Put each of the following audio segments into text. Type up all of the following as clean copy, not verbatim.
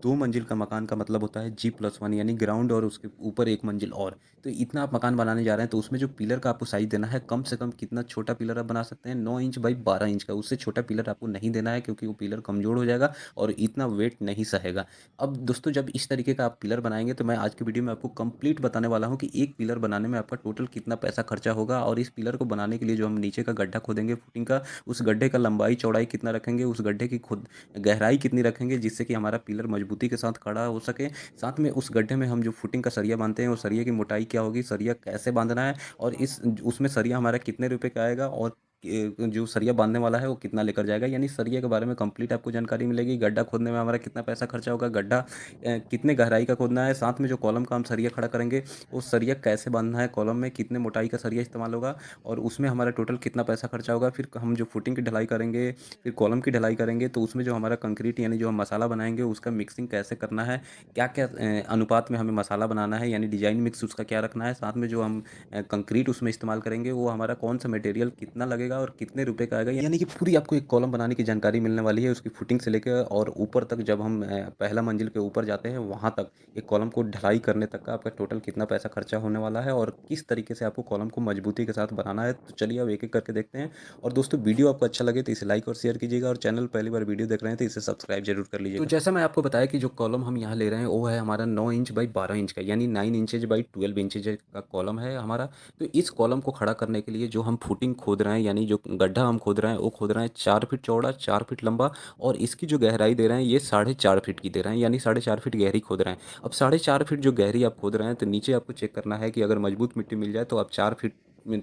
2 मंजिल का मकान का मतलब होता है G+1 यानी ग्राउंड और उसके ऊपर 1 मंजिल और। तो इतना आप मकान बनाने जा रहे हैं तो उसमें जो पिलर का आपको साइज़ देना है कम से कम कितना छोटा पिलर आप बना सकते हैं 9 इंच बाई 12 इंच का, उससे छोटा पिलर आपको नहीं देना है क्योंकि वो पिलर कमज़ोर हो जाएगा और इतना वेट नहीं सहेगा। अब दोस्तों जब इस तरीके का आप पिलर बनाएँगे तो मैं आज की वीडियो में आपको कंप्लीट बताने वाला हूँ कि एक पिलर बनाने में आपका टोटल कितना पैसा खर्चा होगा और इस पिलर को बनाने के लिए जो हम नीचे का गड्ढा खोदेंगे फुटिंग का, उस गड्ढे का लंबाई चौड़ाई कितना रखेंगे, उस गड्ढे की खुद गहराई कितनी रखेंगे जिससे कि हमारा पिलर मजबूती के साथ खड़ा हो सके। साथ में उस गड्ढे में हम जो फुटिंग का सरिया बाँधते हैं, वो सरिये की मोटाई क्या होगी, सरिया कैसे बाँधना है और इस उसमें सरिया हमारा कितने रुपए का आएगा और जो सरिया बाँधने वाला है वो कितना लेकर जाएगा। यानी सरिये के बारे में कंप्लीट आपको जानकारी मिलेगी। गड्ढा खोदने में हमारा कितना पैसा खर्चा होगा, गड्ढा कितने गहराई का खोदना है, साथ में जो कॉलम का हम सरिया खड़ा करेंगे, वो सरिया कैसे बाँधना है, कॉलम में कितने मोटाई का सरिया इस्तेमाल होगा और उसमें हमारा टोटल कितना पैसा खर्चा होगा। फिर हम जो फुटिंग की ढलाई करेंगे, फिर कॉलम की ढलाई करेंगे तो उसमें जो हमारा कंक्रीट यानी जो हम मसाला बनाएँगे उसका मिक्सिंग कैसे करना है, क्या-क्या अनुपात में हमें मसाला बनाना है यानी डिज़ाइन मिक्स उसका क्या रखना है, साथ में जो हम कंक्रीट उसमें इस्तेमाल करेंगे वो हमारा कौन-सा मटेरियल कितना लगेगा और कितने रुपए का आएगा। यानी कि पूरी आपको एक कॉलम बनाने की जानकारी मिलने वाली है, उसकी फुटिंग से लेकर और ऊपर तक जब हम पहला मंजिल के ऊपर जाते हैं वहाँ तक एक कॉलम को ढलाई करने तक का आपका टोटल कितना पैसा खर्चा होने वाला है और किस तरीके से आपको कॉलम को मजबूती के साथ बनाना है। तो चलिए अब एक-एक करके देखते हैं। और दोस्तों वीडियो आपको अच्छा लगे तो इसे लाइक और शेयर कीजिएगा और चैनल पहली बार वीडियो देख रहे हैं तो इसे सब्सक्राइब जरूर कर लीजिएगा। तो जैसा मैं आपको बताया कि जो कॉलम हम यहाँ ले रहे हैं वो है हमारा 9 इंच बाई 12 इंच का यानी 9 इंचेज बाई 12 इंचेज का कॉलम है हमारा। तो इस कॉलम को खड़ा करने के लिए जो हम फुटिंग खोद रहे हैं यानी जो गड्ढा हम खोद रहे हैं वो खोद रहे हैं 4 फीट चौड़ा 4 फीट लंबा और इसकी जो गहराई दे रहे हैं ये 4.5 फीट की दे रहे हैं यानी 4.5 फीट गहरी खोद रहे हैं। अब 4.5 फीट जो गहरी आप खोद रहे हैं तो नीचे आपको चेक करना है कि अगर मजबूत मिट्टी मिल जाए तो आप 4 फीट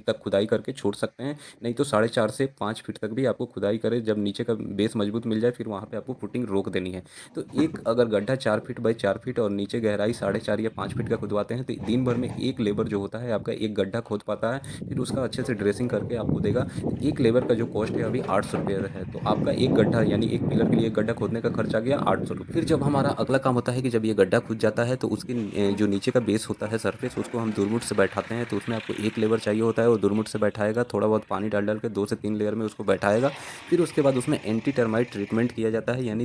तक खुदाई करके छोड़ सकते हैं, नहीं तो 4.5 से 5 फीट तक भी आपको खुदाई करें जब नीचे का बेस मजबूत मिल जाए फिर वहाँ पे आपको फुटिंग रोक देनी है। तो एक अगर गड्ढा 4 फीट बाई 4 फीट और नीचे गहराई 4.5 या 5 फीट का खुदवाते हैं तो दिन भर में एक लेबर जो होता है आपका एक गड्ढा खोद पाता है, फिर उसका अच्छे से ड्रेसिंग करके आपको देगा। एक लेबर का जो कॉस्ट है अभी 800 रुपये है, तो आपका एक गड्ढा यानी एक पिलर के लिए एक गड्ढा खोदने का खर्चा आ गया 800 रुपये। फिर जब हमारा अगला काम होता है कि जब ये गड्ढा खुद जाता है तो उसके जो नीचे का बेस होता है सरफेस उसको हम दुरमुट से बैठाते हैं, तो उसमें आपको एक लेबर चाहिए होता है वो दुरमुट से बैठाएगा, थोड़ा बहुत पानी डाल डाल के 2 से 3 लेयर में उसको बैठाएगा। फिर उसके बाद उसमें एंटी टर्माइट ट्रीटमेंट किया जाता है यानी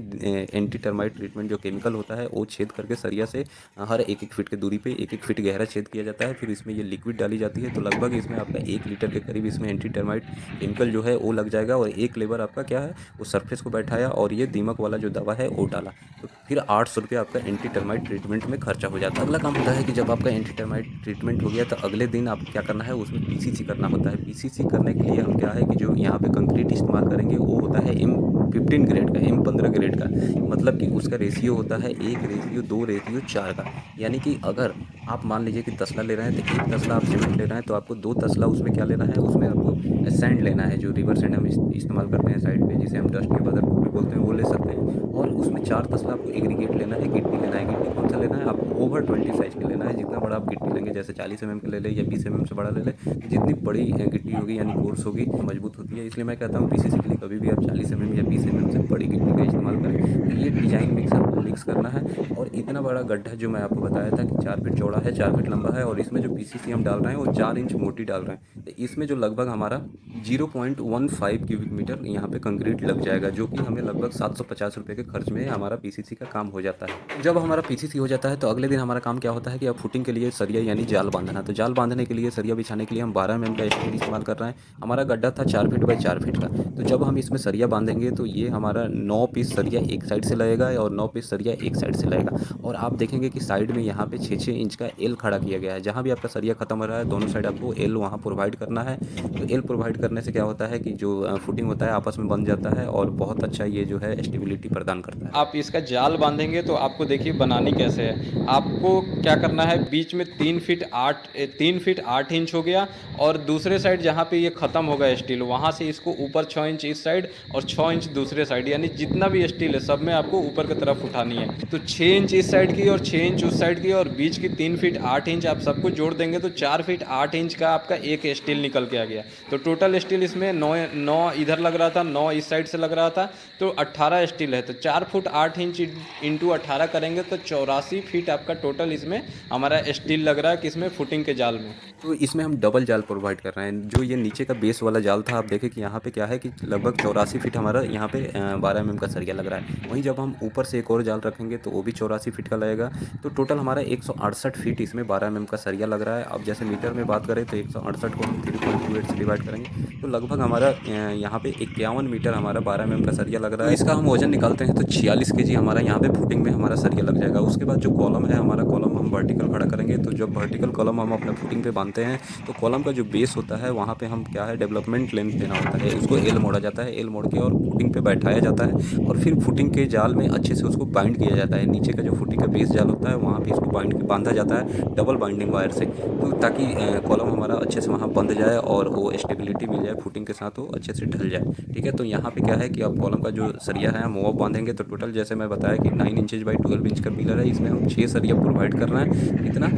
एंटी टर्माइट ट्रीटमेंट जो केमिकल होता है वो छेद करके सरिया से हर एक-एक फीट की दूरी पे एक-एक फीट गहरा छेद किया जाता है। फिर इसमें ये लिक्विड डाली जाती है तो लगभग इसमें आपका 1 लीटर के करीब इसमें एंटी टर्माइट केमिकल जो है वो लग जाएगा और एक लेबर आपका क्या है वो सरफेस को बैठाया और ये दीमक वाला जो दवा है वो डाला। तो फिर 800 रुपये आपका एंटी टर्माइट ट्रीटमेंट में खर्चा हो जाता है। अगला काम होता है कि जब आपका एंटी टर्माइट ट्रीटमेंट हो गया तो अगले दिन आपको क्या करना है उसमें पीसीसी करना होता है। पीसीसी करने के लिए हम क्या है कि जो यहाँ पे कंक्रीट इस्तेमाल करेंगे वो होता है M15 ग्रेड का, M15 ग्रेड का। मतलब कि उसका रेशियो होता है 1 रेशियो 2 रेशियो 4 का। यानी कि अगर आप मान लीजिए कि तसला ले रहे हैं तो 1 तसला आप सीमेंट ले रहे हैं तो आपको 2 तसला उसमें क्या लेना है, उसमें आपको सैंड लेना है, जो रिवर सैंड हम इस्तेमाल करते हैं साइड पे जिसे हम डस्ट या बदरपुर भी बोलते हैं वो ले सकते हैं। और उसमें 4 तसला आपको एग्रीगेट लेना है, गिट्टी लेना है। गिट्टी कौन सा लेना है आपको ओवर 20 साइज़ का लेना है। जितना बड़ा आप गिट्टी लेंगे जैसे 40 एमएम का ले लें या 20 एमएम से बड़ा ले लें, तो जितनी बड़ी गिट्टी होगी यानी कोर्स होगी मजबूत होती है। इसलिए मैं कहता हूँ पीसीसी के लिए कभी भी आप 40 एमएम या 20 एमएम से बड़ी गिट्टी का इस्तेमाल करें। तो ये डिजाइन मिक्स आपको मिक्स करना है और इतना बड़ा गड्ढा जो मैं आपको बताया था कि 4 फीट चौड़ा है 4 फीट लंबा है और इसमें जो पीसीसी हम डाल रहे हैं वो 4 इंच मोटी डाल रहे हैं। तो इसमें जो लगभग हमारा 0.15 क्यूबिक मीटर यहाँ पे कंक्रीट लग जाएगा, जो कि हमें लगभग 750 रुपये के खर्च में हमारा पीसीसी का काम हो जाता है। जब हमारा पीसीसी हो जाता है तो अगले दिन हमारा काम क्या होता है कि अब फुटिंग के लिए सरिया यानी जाल बांधना। तो जाल बांधने के लिए सरिया बिछाने के लिए हम 12 एमएम का स्टील इस्तेमाल कर रहे हैं। हमारा गड्ढा था 4 फीट बाई 4 फीट का। तो जब हम इसमें सरिया बांधेंगे तो ये हमारा 9 पीस सरिया एक साइड से लगेगा और 9 पीस सरिया एक साइड से लगेगा। और आप देखेंगे कि साइड में यहाँ पे 6-6 इंच का एल खड़ा किया गया है। जहाँ भी आपका सरिया खत्म हो रहा है दोनों साइड आपको एल वहाँ प्रोवाइड करना है। तो एल प्रोवाइड करने से क्या होता है कि जो फुटिंग होता है आपस में बन जाता है और बहुत अच्छा ये जो है स्टेबिलिटी प्रदान करता है। आप इसका जाल बांधेंगे तो आपको देखिए बनानी कैसे है। आपको क्या करना है, बीच में 3 फीट 8 इंच हो गया और दूसरे साइड जहाँ पे ये ख़त्म होगा स्टील वहाँ से इसको ऊपर 6 इंच इस साइड और 6 इंच दूसरे साइड, यानी जितना भी स्टील है सब में आपको ऊपर की तरफ उठानी है। तो 6 इंच इस साइड की और 6 इंच उस साइड की और बीच की 3 फीट 8 इंच आप सबको जोड़ देंगे तो 4 फीट 8 इंच का आपका एक स्टील निकल के आ गया। तो टोटल स्टील इसमें 9 इधर लग रहा था, 9 इस साइड से लग रहा था, तो 18 स्टील है। तो 4 फुट 8 इंच इंटू 18 करेंगे तो 84 फीट आपका टोटल इसमें हमारा स्टील लग रहा है किसमें, फुटिंग के जाल में। तो इसमें हम डबल जाल प्रोवाइड कर रहे हैं। जो ये नीचे का बेस वाला जाल था आप देखें कि यहाँ पे क्या है कि लगभग 84 फीट हमारा यहाँ पे 12 एमएम का सरिया लग रहा है। वहीं जब हम ऊपर से एक और जाल रख रखेंगे तो वो भी 84 फीट का लगेगा। तो टोटल हमारा 168 फीट इसमें 12 mm का सरिया लग रहा है। अब जैसे मीटर में बात करें तो 168 को हम 3.28 से डिवाइड करेंगे तो लगभग हमारा यहाँ पे 51 मीटर हमारा 12 mm का सरिया लग रहा है। तो इसका हम वजन निकालते हैं तो 46 केजी हमारा यहाँ पे फुटिंग में हमारा सरिया लग जाएगा। उसके बाद जो कॉलम है हमारा, कॉलम हम वर्टिकल खड़ा करेंगे। तो जब वर्टिकल कॉलम हम अपने फुटिंग पे बांधते हैं तो कॉलम का जो बेस होता है वहाँ पे हम क्या है, डेवलपमेंट लेंथ देना होता है, उसको एल मोड़ा जाता है। एल मोड़ के और फुटिंग पे बैठाया जाता है और फिर फुटिंग के जाल में अच्छे से उसको बाइंड किया जाता है। नीचे का जो फुटिंग का बेस जाल होता है वहाँ पे इसको बांधा जाता है डबल बाइंडिंग वायर से, तो ताकि कॉलम हमारा अच्छे से वहाँ बंध जाए और वो स्टेबिलिटी मिल जाए, फुटिंग के साथ वो अच्छे से ढल जाए। ठीक है, तो यहाँ पे क्या है कि अब कॉलम का जो सरिया है हम वो बांधेंगे। तो टोटल जैसे मैं बताया कि 9 इंचेज बाई 12 इंच का पिलर है, इसमें हम 6 सरिया प्रोवाइड कर रहे हैं। कितना?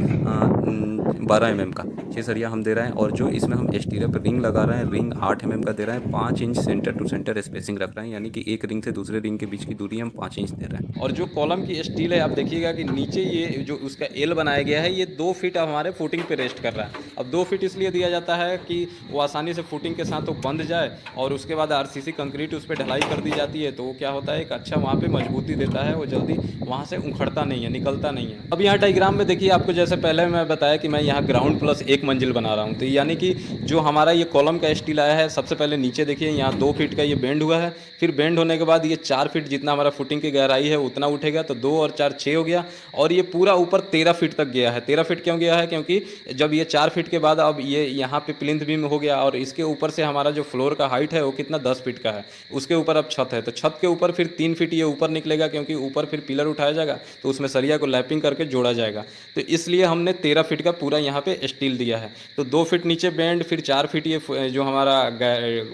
12 mm का 6 सरिया हम दे रहे हैं। और जो इसमें हम स्टीरअप रिंग लगा रहे हैं, रिंग 8 mm का दे रहे हैं। 5 inch centre to centre spacing रख रहे हैं, यानी कि एक रिंग से दूसरे रिंग के बीच की दूरी हम 5 इंच दे रहे हैं। और जो कॉलम की स्टील है आप देखिएगा कि नीचे ये जो उसका एल बनाया गया है ये 2 फीट हमारे फुटिंग पे रेस्ट कर रहा है। अब 2 फीट इसलिए दिया जाता है कि वो आसानी से फुटिंग के साथ वो बंध जाए और उसके बाद आरसीसी कंक्रीट उस पर ढलाई कर दी जाती है, तो वो क्या होता है एक अच्छा वहाँ पे मजबूती देता है, वो जल्दी वहाँ से उखड़ता नहीं है, निकलता नहीं है। अब यहाँ डायग्राम में देखिए आपको जैसे पहले मैं बताया कि मैं यहाँ ग्राउंड प्लस 1 मंजिल बना रहा हूँ, तो यानी कि जो हमारा ये कॉलम का स्टील आया है सबसे पहले नीचे देखिए यहाँ 2 फीट का ये बेंड हुआ है, फिर बेंड होने के बाद ये 4 फीट जितना हमारा फुटिंग की गहराई है उतना उठेगा, तो 2 और 4 6 हो गया और ये पूरा ऊपर 13 फीट तक गया है। 13 फीट क्यों गया है? क्योंकि जब ये 4 फीट के बाद अब ये यहाँ पे प्लिंथ बीम हो गया और इसके ऊपर से हमारा जो फ्लोर का हाइट है वो कितना 10 फीट का है, उसके ऊपर अब छत है, तो छत के ऊपर फिर 3 फीट ये ऊपर निकलेगा क्योंकि ऊपर फिर पिलर उठाया जाएगा तो उसमें सरिया को लैपिंग करके जोड़ा जाएगा। तो इसलिए हमने 13 फीट का पूरा यहाँ पे स्टील दिया है। तो 2 फीट नीचे बेंड, फिर 4 फीट ये जो हमारा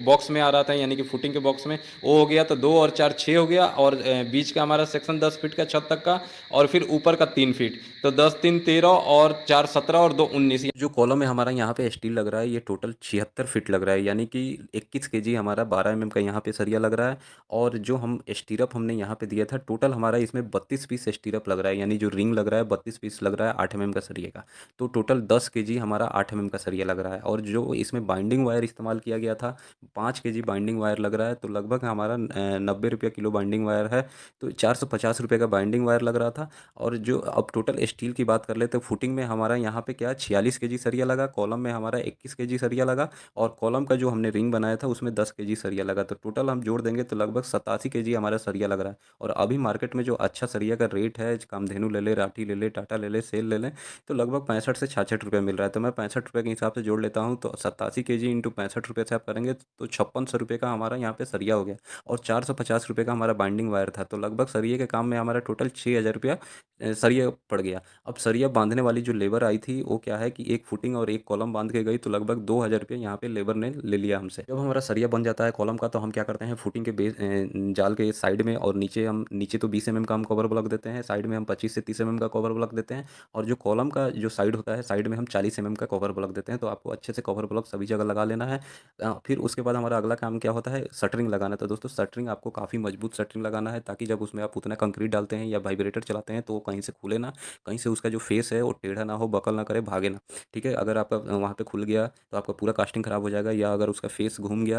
बॉक्स में आ रहा था यानी कि फुटिंग के बॉक्स में वो हो गया, तो 2 और 4 6 हो गया और बीच का हमारा सेक्शन 10 फीट का छत तक का और फिर ऊपर का 3 फीट, तो 10 3 13 और 4 17 और 2 19। जो कॉलम है हमारा यहाँ पे स्टील लग रहा है ये टोटल 76 फीट लग रहा है, यानी कि 21 केजी हमारा 12 mm का यहाँ पे सरिया लग रहा है। और जो हम स्टीरअप हमने यहाँ पे दिया था टोटल हमारा इसमें 32 पीस स्टीरअप लग रहा है, यानी जो रिंग लग रहा है 32 पीस लग रहा है 8 mm का सरिया का। तो टोटल 10 केजी हमारा 8 mm का सरिया लग रहा है। और जो इसमें बाइंडिंग वायर इस्तेमाल किया गया था 5 केजी बाइंडिंग वायर लग रहा है, तो लगभग हमारा 90 रुपये किलो बाइंडिंग वायर है, तो 450 रुपये का बाइंडिंग वायर लग रहा था। और जो अब टोटल स्टील की बात कर ले तो फुटिंग में हमारा यहाँ पे क्या 46 केजी सरिया लगा, कॉलम में हमारा 21 केजी सरिया लगा और कॉलम का जो हमने रिंग बनाया था उसमें 10 केजी सरिया लगा। तो टोटल हम जोड़ देंगे तो लगभग 87 केजी हमारा सरिया लग रहा है। और अभी मार्केट में जो अच्छा सरिया का रेट है, कामधेनु ले ले, राठी ले ले, टाटा ले ले, सेल ले लें, तो लगभग 65 से 66 रुपये मिल रहा है। तो मैं 65 रुपये के हिसाब से जोड़ लेता हूँ, तो 87 केजी इंटू 65 रुपये से आप करेंगे तो 5600 रुपये का हमारा यहाँ पे सरिया हो गया और 450 रुपये का हमारा बाइंडिंग वायर था। तो लगभग सरिये के काम में हमारा टोटल 6000 रुपया सरिया पड़ गया। अब सरिया बांधने वाली जो लेबर आई थी वो क्या है कि एक फुटिंग और एक कॉलम बांध के गई, तो लगभग 2000 रुपये यहाँ पे लेबर ने ले लिया हमसे। जब हमारा सरिया बन जाता है कॉलम का तो हम क्या करते हैं, फुटिंग के बेस जाल के साइड में और नीचे तो 20 mm का हम कवर ब्लॉक देते हैं, साइड में हम 25 से 30 mm का कवर ब्लॉक देते हैं। और जो कॉलम का जो साइड होता है साइड में हम 40 mm का कवर ब्लॉक देते हैं। तो आपको अच्छे से कवर ब्लॉक सभी जगह लगा लेना है। फिर उसके बाद हमारा अगला काम क्या होता है, शटरिंग लगाना। तो दोस्तों शटरिंग आपको काफ़ी मजबूत शटरिंग लगाना है, ताकि जब उसमें आप उतना कंक्रीट डालते हैं या वाइब्रेटर चलाते हैं तो वो कहीं से खुले ना, कहीं से उसका जो फेस है वो टेढ़ा ना हो, बकल ना करे, भागे ना। ठीक है, अगर आपका वहाँ पे खुल गया तो आपका पूरा कास्टिंग खराब हो जाएगा, या अगर उसका फेस घूम गया